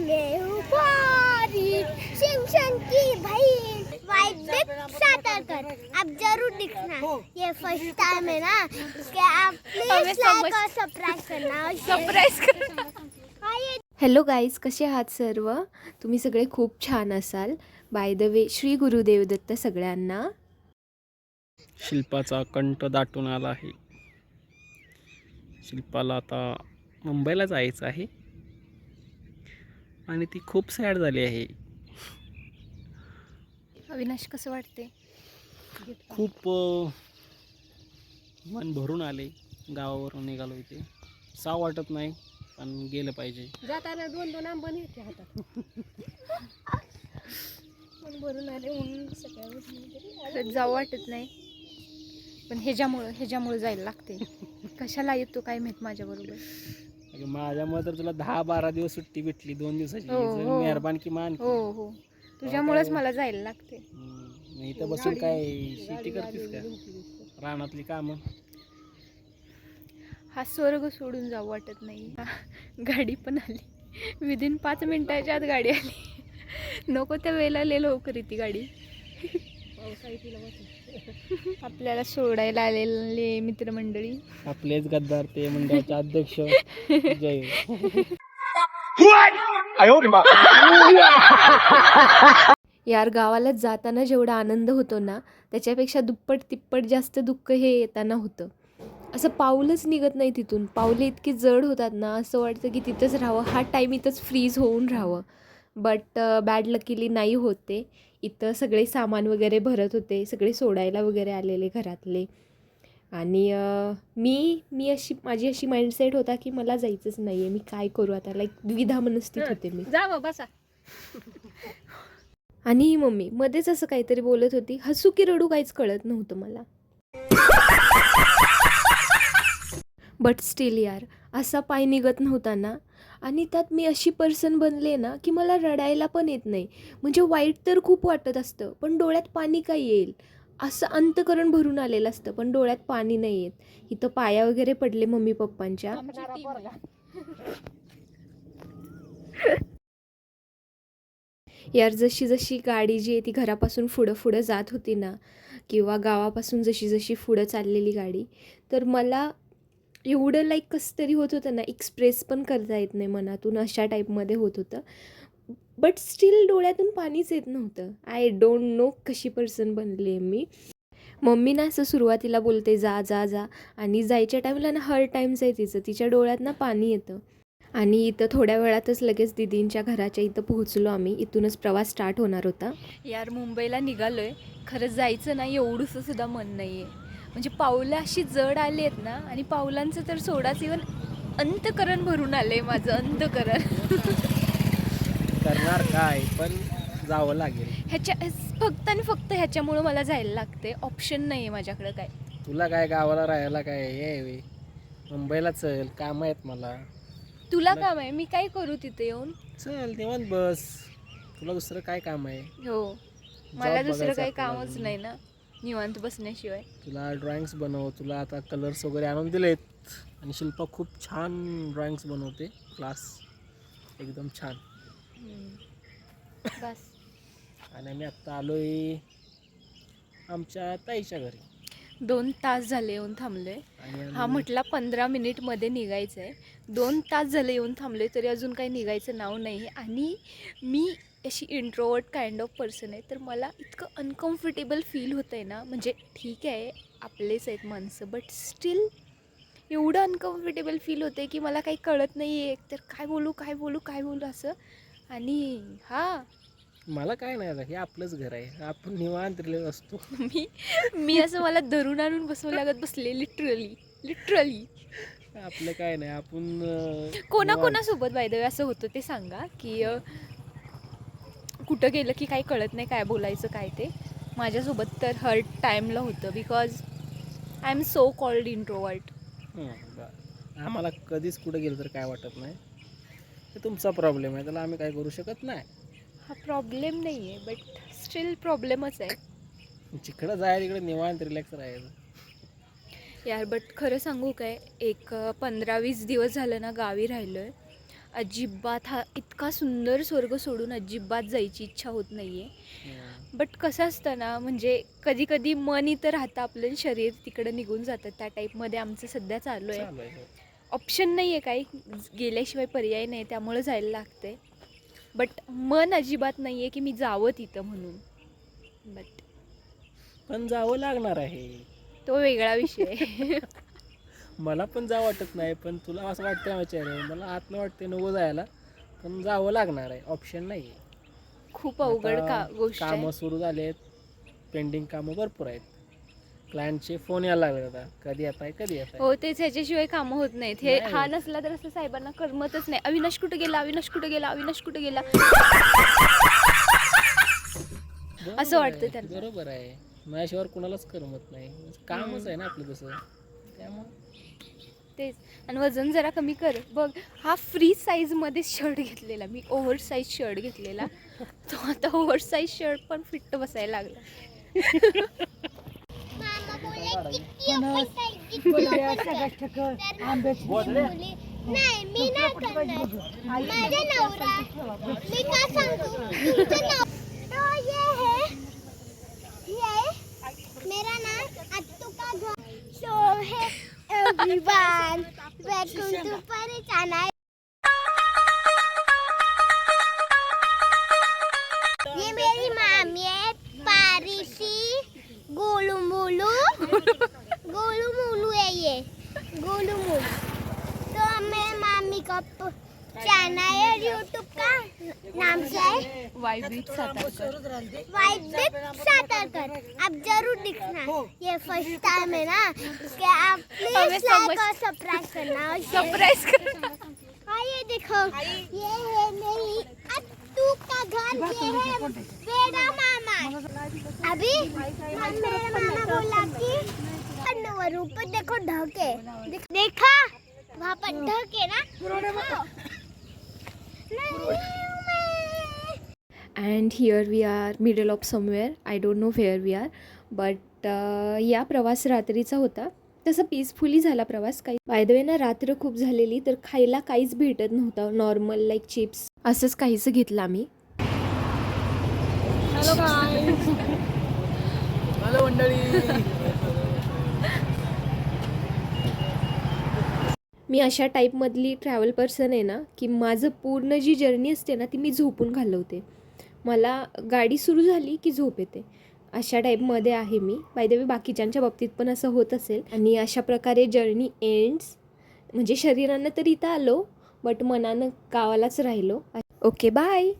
गेहूं शिक्षण की भाई वाइट सातारकर आप जरूर दिखना। ये फर्स्ट टाइम है ना, इसके आप प्लीज लाइक और सब्सक्राइब करना। हॅलो गाईज, कसे आहात सर्व? तुम्ही सगळे खूप छान असाल. By the way, Shri Gurudev Datta सगळ्यांना. शिल्पाचा कंठ दाटून आला आहे. शिल्पाला आता मुंबईला जायचं आहे आणि ती खूप सॅड झाली आहे. अविनाश, कसं वाटते? खूप मन भरून आले. गावावरून निघालो इथे. साव वाटत नाही, पण गेलं पाहिजे. जाताना दोन आंबा नेते हातात. मन भरून आले म्हणून सगळ्या जाऊ वाटत नाही, पण ह्याच्यामुळे जायला लागते. कशाला येतो काय माहित माझ्याबरोबर. माझ्यामुळे तर तुला 10-12 दिवस सुट्टी भेटली, 2 दिवसाची. हो. मेहरबान की मान. हो, तुझ्यामुळेच मला जायला लागते. नाही तर बसून काय शेती करतेस का? रानातली कामं. हा स्वर्ग सोडून जाऊ वाटत नाही. गाडी पण आली, विदिन 5 मिनिटाच्या आत गाडी आली. नको त्या वेळेला लवकर येते गाडी. आपल्याला सोडायला आलेले मित्रमंडळी, आपलेच गद्दार ते मंडळाचे अध्यक्ष जय. यार, गावाला जाताना जेवढा आनंद होतो ना, त्याच्यापेक्षा दुप्पट तिप्पट जास्त दुःख हे येताना होतं. असं पाऊलच निघत नाही तिथून. पाऊले इतकी जड होतात ना, असं वाटतं की तिथंच राहावं, हा टाईम इथंच फ्रीज होऊन राहावं. बट बॅड लकीली नाही होते. इथं सगळे सामान वगैरे भरत होते, सगळे सोडायला वगैरे आलेले घरातले. आणि माझी अशी माइंडसेट होता की मला जायचंच नाही आहे, मी काय करू आता, लाईक द्विधा मनस्थित होते मी. जावं बसा. आणि ही मम्मी मध्येच असं काहीतरी बोलत होती, हसू की रडू काहीच कळत नव्हतं मला. बट स्टील यार, असा पाय निघत नव्हता ना. आणि त्यात मी अशी पर्सन बनले ना की मला रडायला पण येत नाही. म्हणजे वाईट तर खूप वाटत असतं, पण डोळ्यात पाणी काय येईल असं अंतकरण भरून आलेलं असतं, पण डोळ्यात पाणी नाही येत. इथं पाया वगैरे पडले मम्मी पप्पांच्या. यार, जशी जशी गाडी जी आहे ती घरापासून पुढं जात होती ना, किंवा गावापासून जशी पुढं चाललेली गाडी, तर मला एवढं लाईक कसं तरी होत होतं ना, एक्सप्रेस पण करता येत नाही मनातून, अशा टाईपमध्ये होत होतं. बट स्टील डोळ्यातून पाणीच येत नव्हतं. आय डोंट नो कशी पर्सन बनली आहे मी. मम्मी ना असं सुरुवातीला बोलते जा जा जा, आणि जायच्या टाईमला ना हर टाईमच आहे तिच्या डोळ्यात ना पाणी येतं. आणि इथं थोड्या वेळातच लगेच दीदींच्या घराच्या इथं पोहोचलो आम्ही. इथूनच प्रवास स्टार्ट होणार होता. यार, मुंबईला निघालो आहे. खरंच जायचं नाही एवढंसं सुद्धा मन नाही आहे. म्हणजे पावलं अशी जड आली आहेत ना, आणि पावलांचं तर सोडाच, इवन अंतकरण भरून आलं आहे माझं, अंतकरण. करणार काय, पण जावं लागेल. फक्त आणि फक्त ह्याच्यामुळं मला जायला लागते. ऑप्शन नाही आहे माझ्याकडं काय. तुला काय गावाला राहायला काय ये, मुंबईला चल, काम आहेत मला. तुला काम आहे, मी काय करू तिथे येऊन? चल निवांत बस, तुला दुसरं काय काम आहे? हो, मला दुसरं काही कामच नाही ना निवांत बसण्याशिवाय. तुला ड्रॉइंग्स बनव, तुला आता कलर्स वगैरे आणून दिलेत. आणि शिल्पा खूप छान ड्रॉइंग्स बनवते, क्लास एकदम छान. बस. आणि आम्ही आत्ता आलोय आमच्या ताईच्या घरी. 2 तास झाले येऊन थांबलोय. हा म्हटला 15 मिनिटमध्ये निघायचं आहे. 2 तास झाले येऊन थांबलोय, तरी अजून काही निघायचं नाव नाही आहे. आणि मी अशी इंट्रोवर्ट काइंड ऑफ पर्सन आहे, तर मला इतकं अनकम्फर्टेबल फील होतं आहे ना. म्हणजे ठीक आहे, आपलेच आहेत माणसं, बट स्टील एवढं अनकम्फर्टेबल फील होतं आहे की मला काही कळत नाही आहे, तर काय बोलू असं. आणि मला काय नाही, हे आपलंच घर आहे, आपण निवांत रिलॅक्स असतो. मी असं मला धरून आणून बसवं लागत बसले, लिटरली. आपलं काय नाही, आपण कोणासोबत बाय द वे असं होतं ते सांगा, की कुठं गेलं की काही कळत नाही काय बोलायचं काय ते. माझ्यासोबत तर हर टाईमला होतं, because I am so called introvert. आम्हाला कधीच कुठं गेलं तर काय वाटत नाही. ते तुमचा प्रॉब्लेम आहे, त्याला आम्ही काय करू शकत नाही. हा प्रॉब्लेम नाही आहे, बट स्टील प्रॉब्लेमच आहे. जिकडं जाय तिकडे निवांत रिलॅक्स राहायचं. यार, बट खरं सांगू काय, एक 15-20 दिवस झालं ना गावी राहिलो आहे. अजिबात हा इतका सुंदर स्वर्ग सोडून अजिबात जायची इच्छा होत नाही आहे. बट कसं असतं ना, म्हणजे कधी कधी मन इथं राहतं आपलं, शरीर तिकडं निघून जातं. त्या टाईपमध्ये आमचं सध्या चालू आहे. चालू आहे. ऑप्शन नाही आहे काही, गेल्याशिवाय पर्याय नाही, त्यामुळं जायला लागतंय. बट मन अजिबात नाही आहे की मी जावं तिथं म्हणून. बट पण जावं लागणार आहे. तो वेगळा विषय आहे. मला पण जावं वाटत नाही, पण तुला असं वाटतं माझ्या मला आतनं वाटते नको जायला, पण जावं लागणार आहे. ऑप्शन नाही आहे. खूप अवघड गोष्ट आहे. कामं सुरू झाले आहेत, पेंडिंग कामं भरपूर आहेत. क्लायंटचे फोन यायला लागले आता, कधी येत आहे कधी येत आहे. हो, तेच, ह्याच्याशिवाय कामं होत नाहीत. हे नाही. हा नसला तर असं साहेबांना करमतच नाही. अविनाश कुठे गेला, अविनाश कुठे गेला, अविनाश कुठे गेला, असं वाटतं त्यांना. बरोबर आहे, माझ्याशिवाय कुणालाच करमत नाही. कामच आहे ना आपलं तसं, त्यामुळे तेच. आणि वजन जरा कमी कर. बघ, हा फ्री साईजमध्ये शर्ट घेतलेला मी, ओव्हर साईज शर्ट घेतलेला, तो आता ओव्हर साईज शर्ट पण फिट्ट बसायला लागला. मामा बोले किती पैसा आहे, किती नाही मी नाही करणार. माझा नवरा, मी का सांगू तुमचं नाव. तो ये मेरा नाम अत्तू का घर. सो है एवरीवन, वेलकम टू परिचाना. ये मेरी मामी है पारिशी गोलू मोलू. गोलू मोलू है ये, गोलू मोलू. तो मेरे मामी का चैनल है यूट्यूब का, नाम से है वाईबीट सातारकर. वाइब्स सातारकर. आप जरूर दिखना. ये फर्स्ट टाइम है ना, इसके आप हमें प्लीज लाइक समझ- और सब्सक्राइब करना. और सरप्राईज करना. हाँ ये देखो, ये है मेरी अत्तू का घर. ये है मेरा मामा. अभी मेरा मामा बोला कि ऊपर देखो ढके, देखा वहाँ पर ढके ना. हाँ. नहीं, and here we are middle of somewhere, I don't know where we are. But या प्रवास रात्रीचा होता, तसं पीसफुली झाला प्रवास. काही बाय द वे ना, रात्र खूप झालेली, तर खायला काहीच भेटत नव्हतं. नॉर्मल लाईक चिप्स असंच काहीसं घेतलं आम्ही. हॅलो मंडळी. मी अशा टाईपमधली ट्रॅव्हल पर्सन आहे ना, की माझं पूर्ण जी जर्नी असते ना, ती मी झोपून घालवते. मला गाडी सुरू झाली की झोप येते, अशा टाईपमध्ये आहे मी. बाय द वे बाकीच्यांच्या बाबतीत पण असं होत असेल. आणि अशा प्रकारे जर्नी एंड्स. म्हणजे शरीरानं तर इथं आलो, बट मनानं गावालाच राहिलो. Okay, bye.